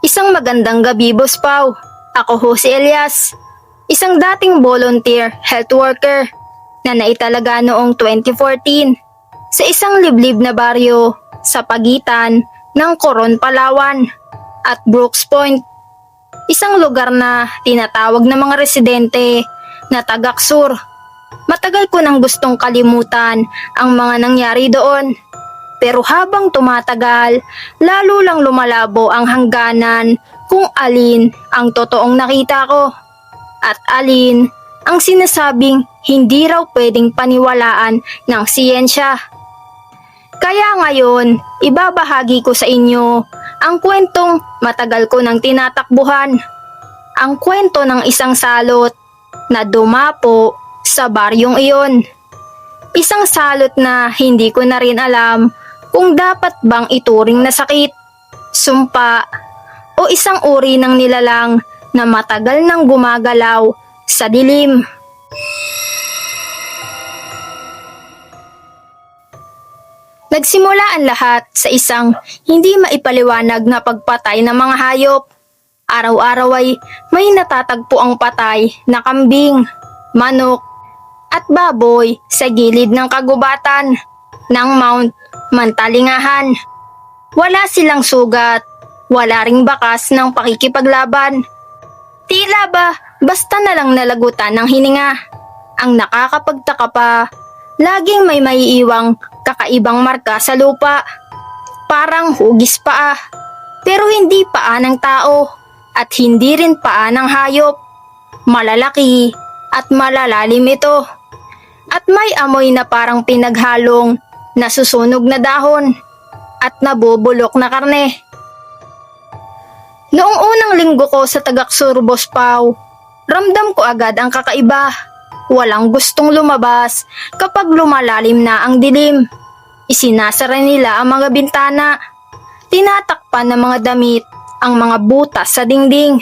Isang magandang gabi, Boss Pau. Ako ho si Elias, isang dating volunteer health worker na naitalaga noong 2014 sa isang liblib na baryo sa pagitan ng Coron, Palawan at Brooks Point. Isang lugar na tinatawag ng mga residente na Tagaksur. Matagal ko nang gustong kalimutan ang mga nangyari doon. Pero habang tumatagal, lalo lang lumalabo ang hangganan kung alin ang totoong nakita ko at alin ang sinasabing hindi raw pwedeng paniwalaan ng siyensya. Kaya ngayon, ibabahagi ko sa inyo ang kwentong matagal ko nang tinatakbuhan. Ang kwento ng isang salot na dumapo sa baryong iyon. Isang salot na hindi ko na rin alam kung dapat bang ituring na sakit, sumpa, o isang uri ng nilalang na matagal nang gumagalaw sa dilim. Nagsimula ang lahat sa isang hindi maipaliwanag na pagpatay ng mga hayop. Araw-araw ay may natatagpo ang patay na kambing, manok, at baboy sa gilid ng kagubatan ng Mount Mantalingahan. Wala silang sugat, wala ring bakas ng pakikipaglaban. Tila ba basta na lang nalagutan ng hininga. Ang nakakapagtaka pa, laging may maiiwang kakaibang marka sa lupa. Parang hugis paa, pero hindi paa ng tao at hindi rin paa ng hayop. Malalaki at malalalim ito. At may amoy na parang pinaghalong nasusunog na dahon at nabubulok na karne. Noong unang linggo ko sa Tagaksur, Boss Pau, ramdam ko agad ang kakaiba. Walang gustong lumabas kapag lumalalim na ang dilim. Isinasara nila ang mga bintana. Tinatakpan ng mga damit ang mga butas sa dingding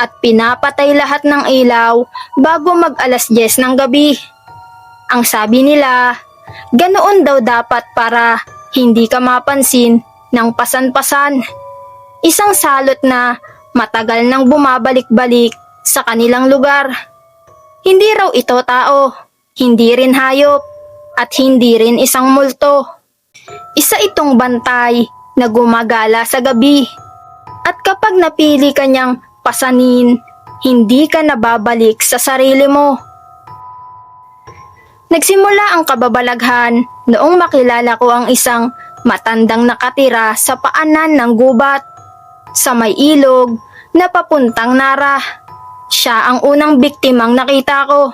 at pinapatay lahat ng ilaw bago mag-alas 10 ng gabi. Ang sabi nila, ganoon daw dapat para hindi ka mapansin ng pasan-pasan. Isang salot na matagal nang bumabalik-balik sa kanilang lugar. Hindi raw ito tao, hindi rin hayop, at hindi rin isang multo. Isa itong bantay na gumagala sa gabi. At kapag napili ka niyang pasanin, hindi ka nababalik sa sarili mo. Nagsimula ang kababalaghan noong makilala ko ang isang matandang nakatira sa paanan ng gubat sa may ilog na papuntang Nara. Siya ang unang biktimang nakita ko.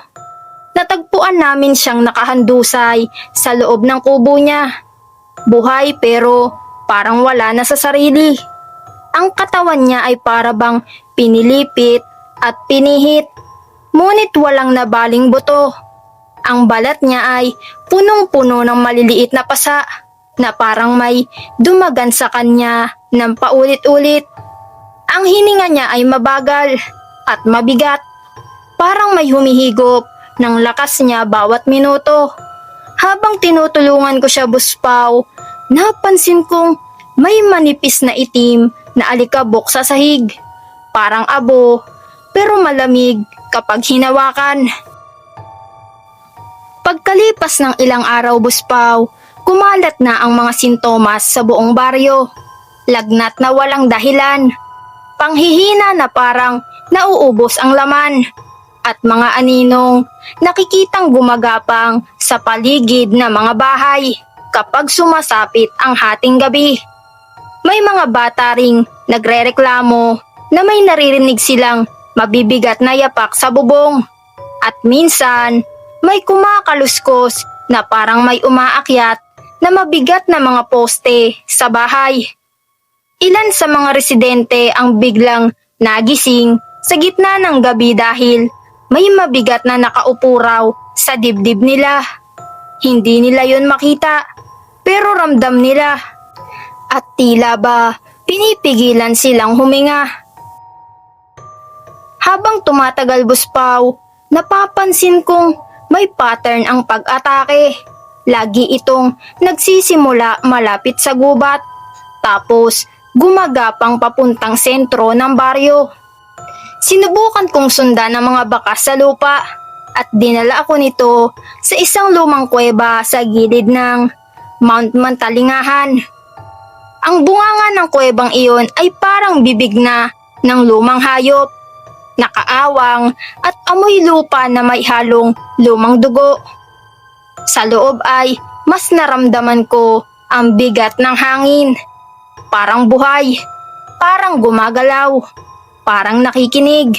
Natagpuan namin siyang nakahandusay sa loob ng kubo niya. Buhay pero parang wala na sa sarili. Ang katawan niya ay parabang pinilipit at pinihit, ngunit walang nabaling buto. Ang balat niya ay punong-puno ng maliliit na pasa na parang may dumagan sa kanya ng paulit-ulit. Ang hininga niya ay mabagal at mabigat. Parang may humihigop ng lakas niya bawat minuto. Habang tinutulungan ko siya, Boss Pau, napansin kong may manipis na itim na alikabok sa sahig. Parang abo, pero malamig kapag hinawakan. Pagkalipas ng ilang araw, Boss Pau, kumalat na ang mga sintomas sa buong baryo. Lagnat na walang dahilan, panghihina na parang nauubos ang laman, at mga aninong nakikitang gumagapang sa paligid ng mga bahay kapag sumasapit ang hating gabi. May mga bata ring nagrereklamo na may naririnig silang mabibigat na yapak sa bubong, at minsan may kumakaluskos na parang may umaakyat na mabigat na mga poste sa bahay. Ilan sa mga residente ang biglang nagising sa gitna ng gabi dahil may mabigat na nakaupo raw sa dibdib nila. Hindi nila yon makita, pero ramdam nila. At tila ba pinipigilan silang huminga. Habang tumatagal, Boss Pau, napapansin kong may pattern ang pag-atake. Lagi itong nagsisimula malapit sa gubat, tapos gumagapang papuntang sentro ng baryo. Sinubukan kong sundan ang mga bakas sa lupa at dinala ako nito sa isang lumang kuweba sa gilid ng Mount Mantalingahan. Ang bunganga ng kuwebang iyon ay parang bibig na ng lumang hayop, nakaawang at amoy lupa na may halong lumang dugo. Sa loob ay mas naramdaman ko ang bigat ng hangin. Parang buhay, parang gumagalaw, parang nakikinig.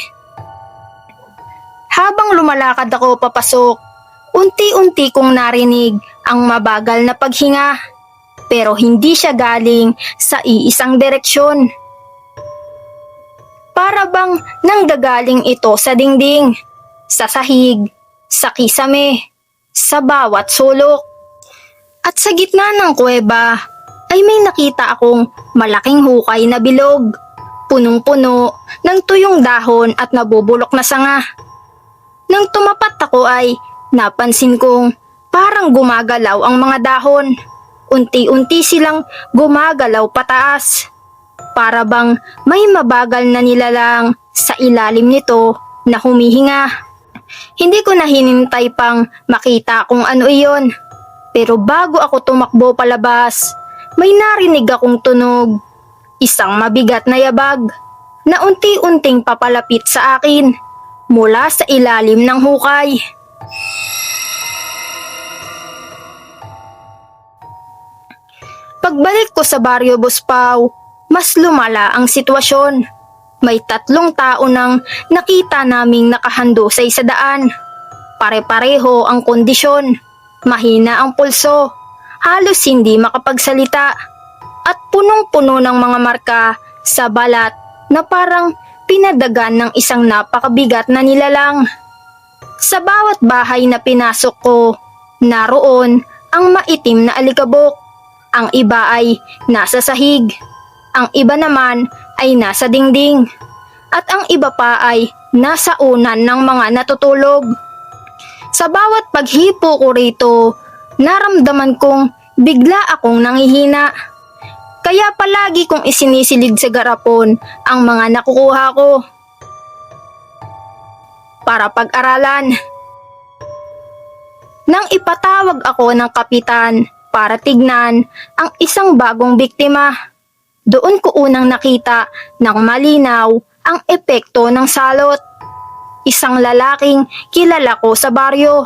Habang lumalakad ako papasok, unti-unti kong narinig ang mabagal na paghinga, pero hindi siya galing sa iisang direksyon. Para bang nanggagaling ito sa dingding, sa sahig, sa kisame, sa bawat sulok. At sa gitna ng kuweba ay may nakita akong malaking hukay na bilog, punong-puno ng tuyong dahon at nabubulok na sanga. Nang tumapat ako ay napansin kong parang gumagalaw ang mga dahon. Unti-unti silang gumagalaw pataas. Para bang may mabagal na nilalang sa ilalim nito na humihinga. Hindi ko na hinintay pang makita kung ano iyon. Pero bago ako tumakbo palabas, may narinig akong tunog. Isang mabigat na yabag na unti-unting papalapit sa akin mula sa ilalim ng hukay. Pagbalik ko sa baryo Buspaw, mas lumala ang sitwasyon. May 3 tao nang nakita naming nakahandusay sa daan. Pare-pareho ang kondisyon, mahina ang pulso, halos hindi makapagsalita, at punong-puno ng mga marka sa balat na parang pinadagan ng isang napakabigat na nilalang. Sa bawat bahay na pinasok ko, naroon ang maitim na alikabok. Ang iba ay nasa sahig, ang iba naman ay nasa dingding, at ang iba pa ay nasa unan ng mga natutulog. Sa bawat paghipo ko rito, naramdaman kong bigla akong nanghihina. Kaya palagi kong isinisilid sa garapon ang mga nakukuha ko para pag-aralan. Nang ipatawag ako ng kapitan para tignan ang isang bagong biktima, doon ko unang nakita ng malinaw ang epekto ng salot. Isang lalaking kilala ko sa baryo,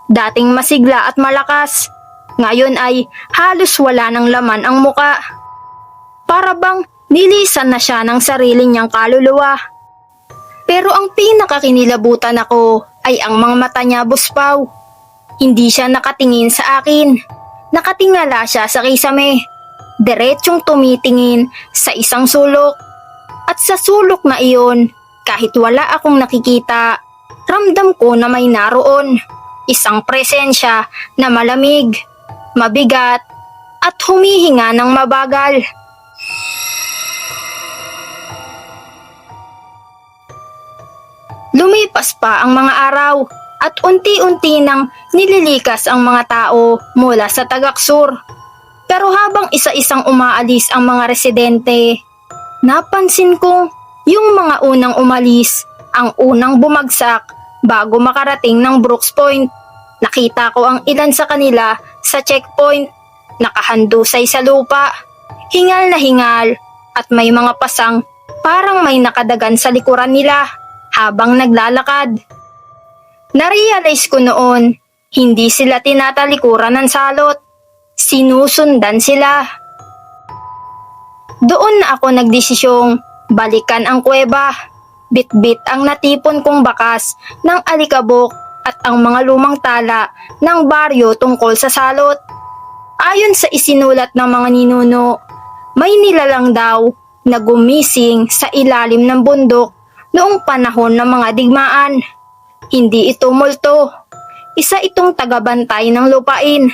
dating masigla at malakas, ngayon ay halos wala ng laman ang muka. Para bang nilisan na siya ng sarili niyang kaluluwa. Pero ang pinakakinilabutan ako ay ang mga mata niya, Buspaw. Hindi siya nakatingin sa akin. Nakatingala siya sa kisame. Diretsyong tumitingin sa isang sulok. At sa sulok na iyon, kahit wala akong nakikita, ramdam ko na may naroon. Isang presensya na malamig, mabigat, at humihinga ng mabagal. Lumipas pa ang mga araw at unti-unti nang nililikas ang mga tao mula sa Tagaksur. Pero habang isa-isang umaalis ang mga residente, napansin kong yung mga unang umalis ang unang bumagsak bago makarating ng Brooks Point. Nakita ko ang ilan sa kanila sa checkpoint, nakahandusay sa lupa, hingal na hingal at may mga pasang parang may nakadagan sa likuran nila habang naglalakad. Narealize ko noon, hindi sila tinatalikuran ng salot, sinusundan sila. Doon na ako nagdesisyong balikan ang kuweba, bit-bit ang natipon kong bakas ng alikabok at ang mga lumang tala ng baryo tungkol sa salot. Ayon sa isinulat ng mga ninuno, may nilalang daw na gumising sa ilalim ng bundok noong panahon ng mga digmaan. Hindi ito multo. Isa itong tagabantay ng lupain.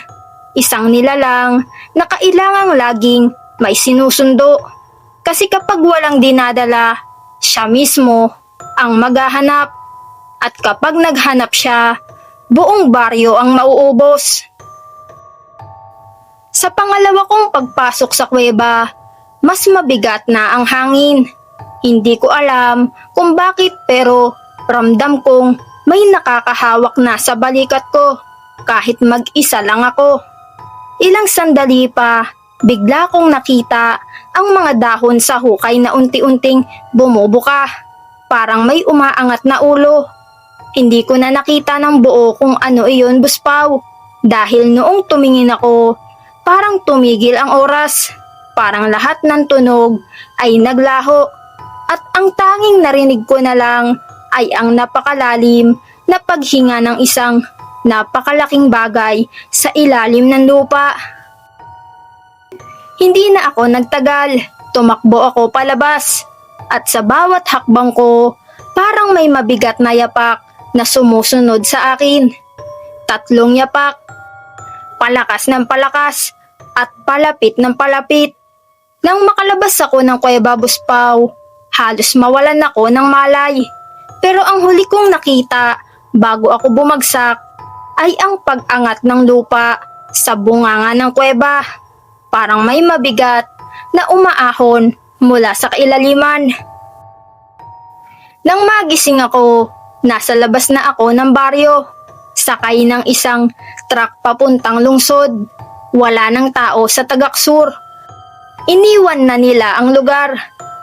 Isang nilalang na kailangang laging may sinusundo. Kasi kapag walang dinadala, siya mismo ang maghahanap. At kapag naghanap siya, buong baryo ang mauubos. Sa pangalawa kong pagpasok sa kuweba, mas mabigat na ang hangin. Hindi ko alam kung bakit pero ramdam kong may nakakahawak na sa balikat ko kahit mag-isa lang ako. Ilang sandali pa, bigla kong nakita ang mga dahon sa hukay na unti-unting bumubuka. Parang may umaangat na ulo. Hindi ko na nakita ng buo kung ano iyon, Buspaw. Dahil noong tumingin ako, parang tumigil ang oras. Parang lahat ng tunog ay naglaho. At ang tanging narinig ko na lang ay ang napakalalim na paghinga ng isang napakalaking bagay sa ilalim ng lupa. Hindi na ako nagtagal. Tumakbo ako palabas. At sa bawat hakbang ko, parang may mabigat na yapak na sumusunod sa akin. 3 yapak. Palakas ng palakas at palapit ng palapit. Nang makalabas ako ng kuweba, Buspaw, halos mawalan ako ng malay. Pero ang huli kong nakita bago ako bumagsak ay ang pag-angat ng lupa sa bunganga ng kuweba. Parang may mabigat na umaahon mula sa kailaliman. Nang magising ako, nasa labas na ako ng baryo. Sakay ng isang truck papuntang lungsod. Wala ng tao sa Tagaksur. Iniwan na nila ang lugar.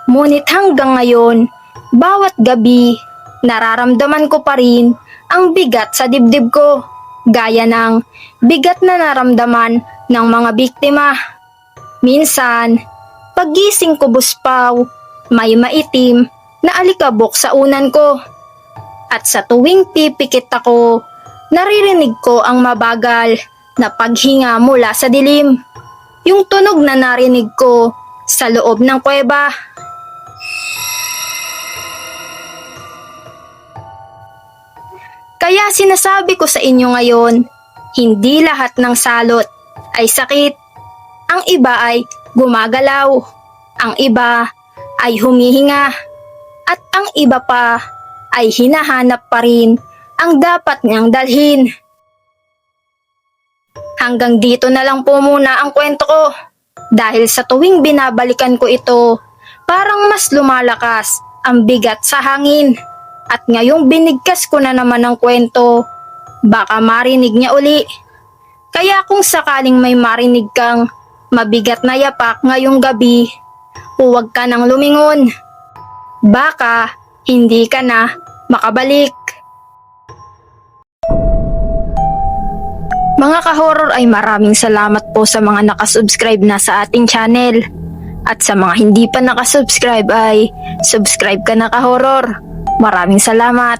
Ngunit hanggang ngayon, bawat gabi, nararamdaman ko pa rin ang bigat sa dibdib ko. Gaya ng bigat na naramdaman ng mga biktima. Minsan, paggising ko, Buspaw, may maitim na alikabok sa unan ko. At sa tuwing pipikit ako, naririnig ko ang mabagal na paghinga mula sa dilim. Yung tunog na narinig ko sa loob ng kuweba. Kaya sinasabi ko sa inyo ngayon, hindi lahat ng salot ay sakit. Ang iba ay gumagalaw. Ang iba ay humihinga. At ang iba pa ay hinahanap pa rin ang dapat niyang dalhin. Hanggang dito na lang po muna ang kwento ko. Dahil sa tuwing binabalikan ko ito, parang mas lumalakas ang bigat sa hangin. At ngayong binigkas ko na naman ang kwento, baka marinig niya uli. Kaya kung sakaling may marinig kang mabigat na yapak ngayong gabi, huwag ka nang lumingon. Baka hindi ka na makabalik. Mga ka-horror, ay maraming salamat po sa mga nakasubscribe na sa ating channel. At sa mga hindi pa nakasubscribe ay subscribe ka na, ka-horror. Maraming salamat.